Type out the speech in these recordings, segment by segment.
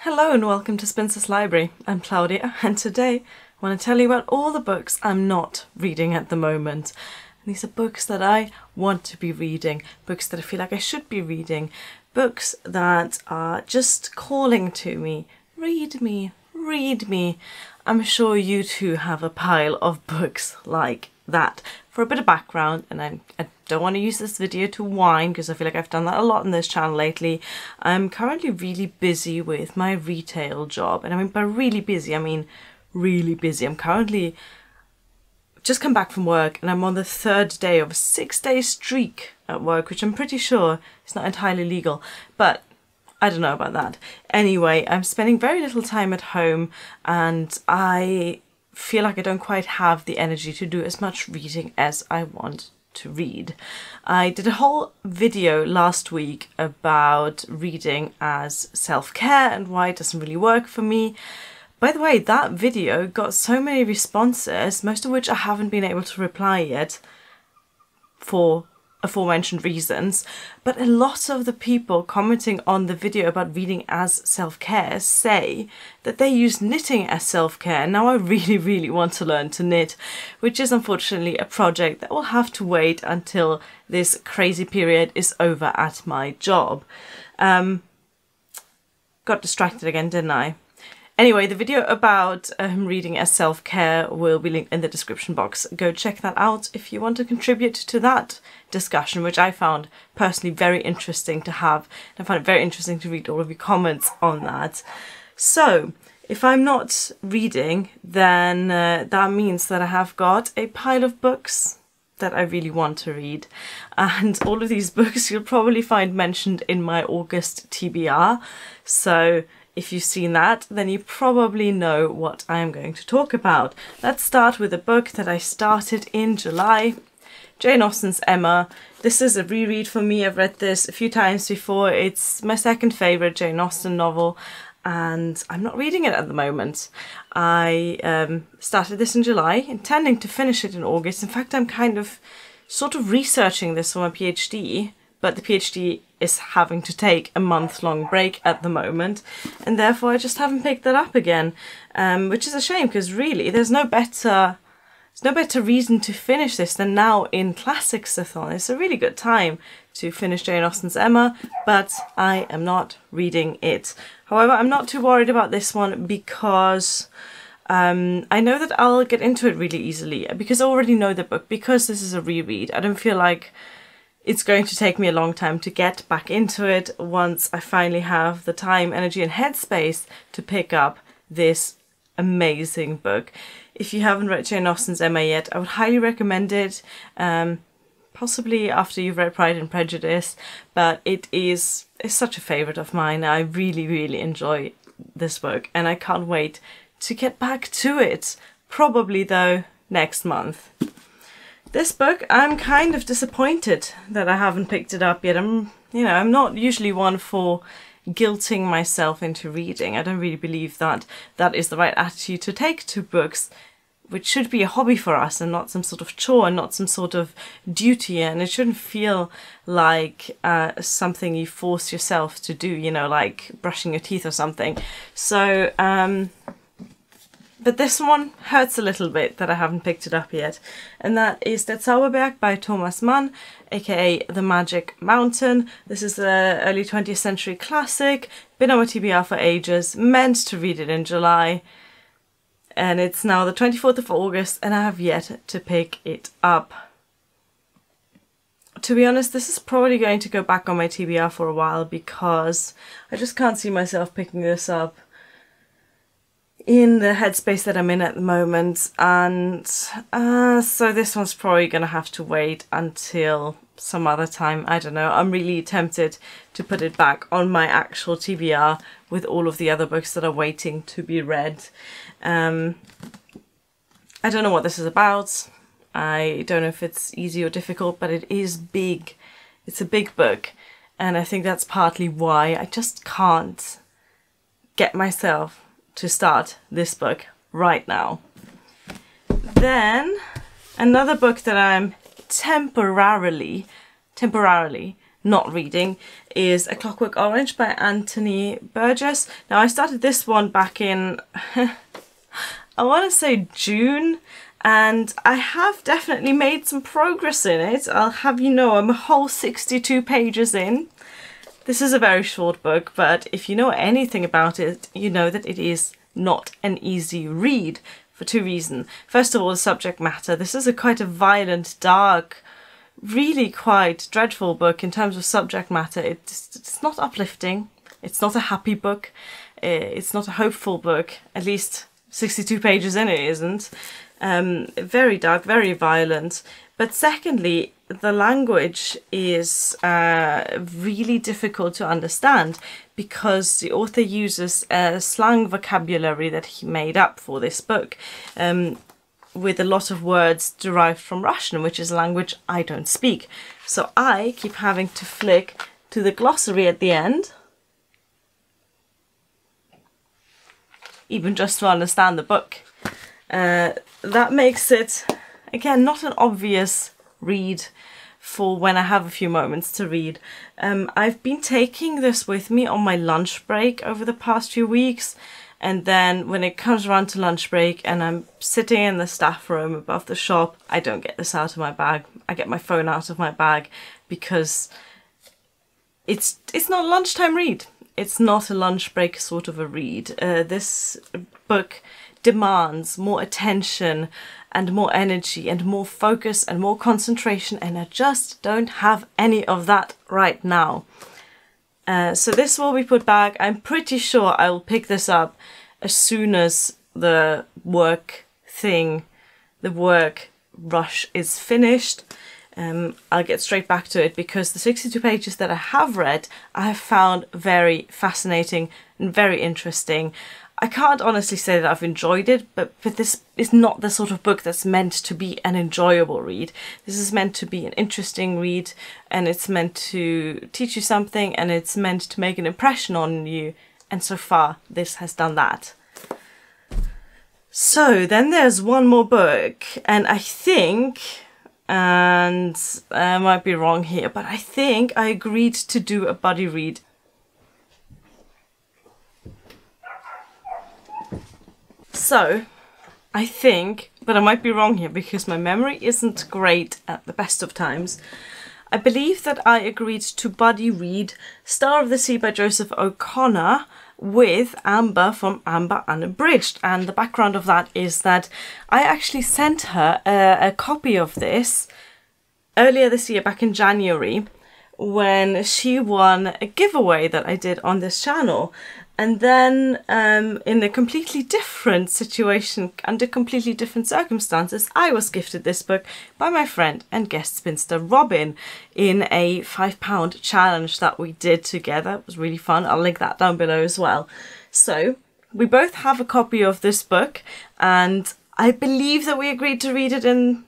Hello and welcome to Spinster's Library. I'm Claudia and today I want to tell you about all the books I'm not reading at the moment. And these are books that I want to be reading, books that I feel like I should be reading, books that are just calling to me. Read me, read me. I'm sure you too have a pile of books like that. For a bit of background, and I don't want to use this video to whine because I feel like I've done that a lot on this channel lately. I'm currently really busy with my retail job, and I mean by really busy, I mean really busy. I'm currently just come back from work and I'm on the third day of a 6-day streak at work, which I'm pretty sure is not entirely legal, but I don't know about that. Anyway, I'm spending very little time at home and I feel like I don't quite have the energy to do as much reading as I want to read. I did a whole video last week about reading as self-care and why it doesn't really work for me. By the way, that video got so many responses, most of which I haven't been able to reply yet for aforementioned reasons, but a lot of the people commenting on the video about reading as self-care say that they use knitting as self-care. Now I really want to learn to knit, which is unfortunately a project that will have to wait until this crazy period is over at my job. Got distracted again, didn't I? Anyway, the video about reading as self-care will be linked in the description box. Go check that out if you want to contribute to that discussion, which I found personally very interesting to have. I found it very interesting to read all of your comments on that. So, if I'm not reading, then that means that I have got a pile of books that I really want to read. And all of these books you'll probably find mentioned in my August TBR. So, if you've seen that, then you probably know what I am going to talk about. Let's start with a book that I started in July, Jane Austen's Emma. This is a reread for me. I've read this a few times before. It's my second favourite Jane Austen novel and I'm not reading it at the moment. I started this in July, intending to finish it in August. In fact, I'm kind of sort of researching this for my PhD, but the PhD is having to take a month-long break at the moment, and therefore I just haven't picked that up again, which is a shame because really there's no better reason to finish this than now in Classics-a-thon. It's a really good time to finish Jane Austen's Emma, but I am not reading it. However, I'm not too worried about this one because I know that I'll get into it really easily because I already know the book. Because this is a reread, I don't feel like it's going to take me a long time to get back into it once I finally have the time, energy and headspace to pick up this amazing book. If you haven't read Jane Austen's Emma yet, I would highly recommend it, possibly after you've read Pride and Prejudice, but it's such a favourite of mine. I really enjoy this book and I can't wait to get back to it, probably though next month. This book, I'm kind of disappointed that I haven't picked it up yet. I'm not usually one for guilting myself into reading. I don't really believe that that is the right attitude to take to books, which should be a hobby for us and not some sort of chore and not some sort of duty, and it shouldn't feel like something you force yourself to do, you know, like brushing your teeth or something. So, but this one hurts a little bit that I haven't picked it up yet. And that is the Zauberberg by Thomas Mann, aka The Magic Mountain. This is the early 20th century classic, been on my TBR for ages, meant to read it in July. And it's now the 24th of August and I have yet to pick it up. To be honest, this is probably going to go back on my TBR for a while because I just can't see myself picking this up in the headspace that I'm in at the moment, and so this one's probably gonna have to wait until some other time. I don't know. I'm really tempted to put it back on my actual TBR with all of the other books that are waiting to be read. I don't know what this is about. I don't know if it's easy or difficult, but it is big. It's a big book, and I think that's partly why I just can't get myself to start this book right now. Then another book that I'm temporarily not reading is A Clockwork Orange by Anthony Burgess. Now I started this one back in, I want to say June, and I have definitely made some progress in it. I'll have you know I'm a whole 62 pages in. This is a very short book, but if you know anything about it, you know that it is not an easy read for two reasons. First of all, the subject matter. This is quite a violent, dark, really quite dreadful book in terms of subject matter. It's not uplifting. It's not a happy book. It's not a hopeful book. At least 62 pages in it isn't. Very dark, very violent. But secondly, the language is really difficult to understand because the author uses a slang vocabulary that he made up for this book. With a lot of words derived from Russian, which is a language I don't speak. So I keep having to flick to the glossary at the end, even just to understand the book. That makes it, again, not an obvious read for when I have a few moments to read. I've been taking this with me on my lunch break over the past few weeks. And then when it comes around to lunch break and I'm sitting in the staff room above the shop, I don't get this out of my bag. I get my phone out of my bag because it's not a lunchtime read. It's not a lunch break sort of a read. This book demands more attention and more energy and more focus and more concentration, and I just don't have any of that right now. So this will be put back. I'm pretty sure I will pick this up as soon as the work rush is finished. I'll get straight back to it because the 62 pages that I have read, I have found very fascinating and very interesting. I can't honestly say that I've enjoyed it, but this is not the sort of book that's meant to be an enjoyable read. This is meant to be an interesting read, and it's meant to teach you something, and it's meant to make an impression on you, and so far this has done that. So then there's one more book, and I think, and I might be wrong here, but I think I agreed to do a buddy read. So, I think, but I might be wrong here because my memory isn't great at the best of times. I believe that I agreed to buddy read Star of the Sea by Joseph O'Connor with Amber from Amber Unabridged. And the background of that is that I actually sent her a copy of this earlier this year, back in January, when she won a giveaway that I did on this channel. And then in a completely different situation, under completely different circumstances, I was gifted this book by my friend and guest spinster Robin in a £5 challenge that we did together. It was really fun. I'll link that down below as well. So we both have a copy of this book, and I believe that we agreed to read it in,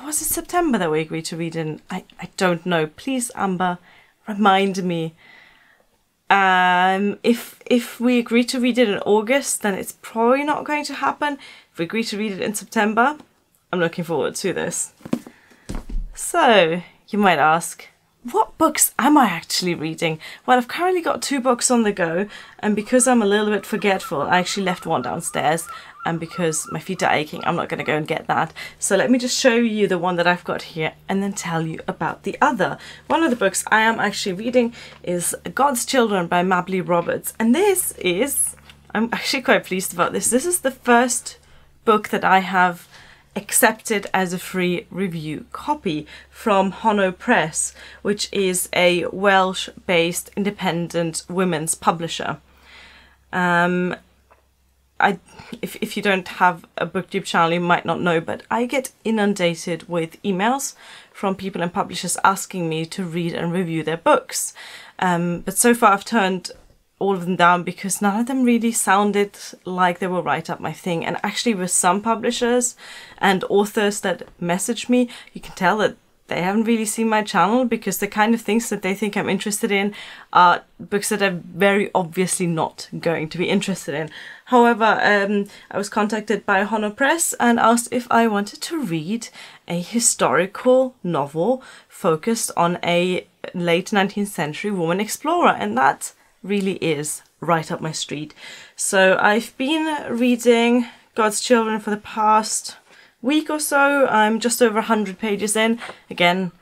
was it September that we agreed to read in? I don't know. Please, Amber, remind me. If we agree to read it in August, then it's probably not going to happen. If we agree to read it in September, I'm looking forward to this. So, you might ask, what books am I actually reading? Well, I've currently got 2 books on the go, and because I'm a little bit forgetful, I actually left one downstairs, and because my feet are aching, I'm not going to go and get that. So let me just show you the one that I've got here and then tell you about the other. One of the books I am actually reading is God's Children by Mabli Roberts, and this is, I'm actually quite pleased about this. This is the first book that I have accepted as a free review copy from Hono Press, which is a Welsh-based independent women's publisher. If you don't have a booktube channel, you might not know, but I get inundated with emails from people and publishers asking me to read and review their books. But so far I've turned all of them down because none of them really sounded like they were right up my thing. And actually with some publishers and authors that message me, you can tell that they haven't really seen my channel because the kind of things that they think I'm interested in are books that I'm very obviously not going to be interested in. However, I was contacted by Hono Press and asked if I wanted to read a historical novel focused on a late 19th century woman explorer, and that really is right up my street. So I've been reading God's Children for the past week or so. I'm just over 100 pages in. Again,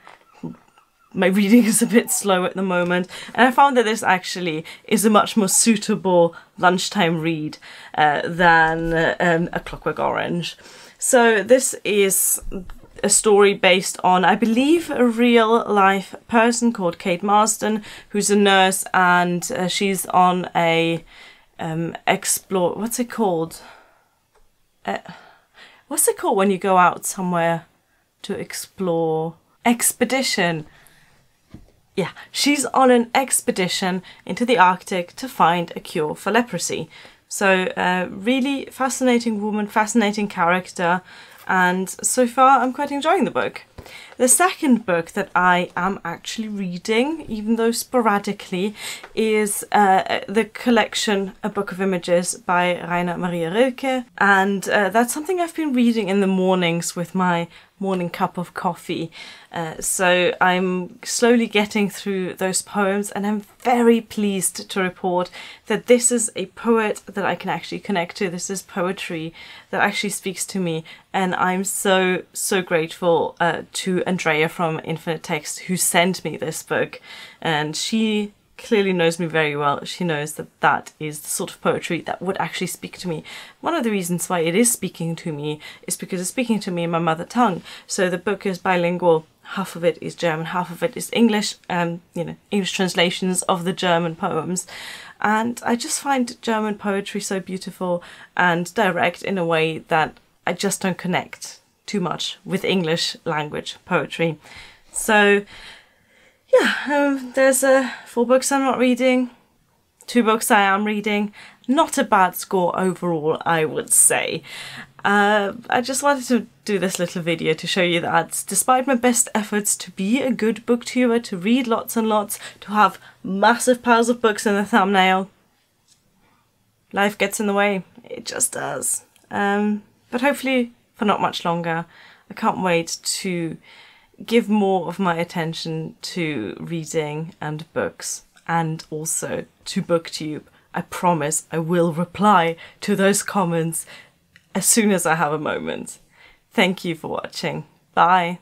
my reading is a bit slow at the moment, and I found that this actually is a much more suitable lunchtime read than A Clockwork Orange. So this is a story based on, I believe, a real life person called Kate Marsden, who's a nurse, and she's on a what's it called? What's it called when you go out somewhere to explore? Expedition. Yeah, she's on an expedition into the Arctic to find a cure for leprosy. So really fascinating woman, fascinating character, and so far I'm quite enjoying the book. The second book that I am actually reading, even though sporadically, is the collection A Book of Images by Rainer Maria Rilke, and that's something I've been reading in the mornings with my morning cup of coffee. So I'm slowly getting through those poems, and I'm very pleased to report that this is a poet that I can actually connect to. This is poetry that actually speaks to me, and I'm so grateful to Andrea from Infinite Text, who sent me this book, and she clearly knows me very well. She knows that that is the sort of poetry that would actually speak to me. One of the reasons why it is speaking to me is because it's speaking to me in my mother tongue. So the book is bilingual. Half of it is German, half of it is English, English translations of the German poems. And I just find German poetry so beautiful and direct in a way that I just don't connect too much with English language poetry. So yeah, there's 4 books I'm not reading, 2 books I am reading. Not a bad score overall, I would say. I just wanted to do this little video to show you that despite my best efforts to be a good booktuber, to read lots and lots, to have massive piles of books in the thumbnail, life gets in the way. It just does. But hopefully for not much longer. I can't wait to give more of my attention to reading and books, and also to BookTube. I promise I will reply to those comments as soon as I have a moment. Thank you for watching. Bye.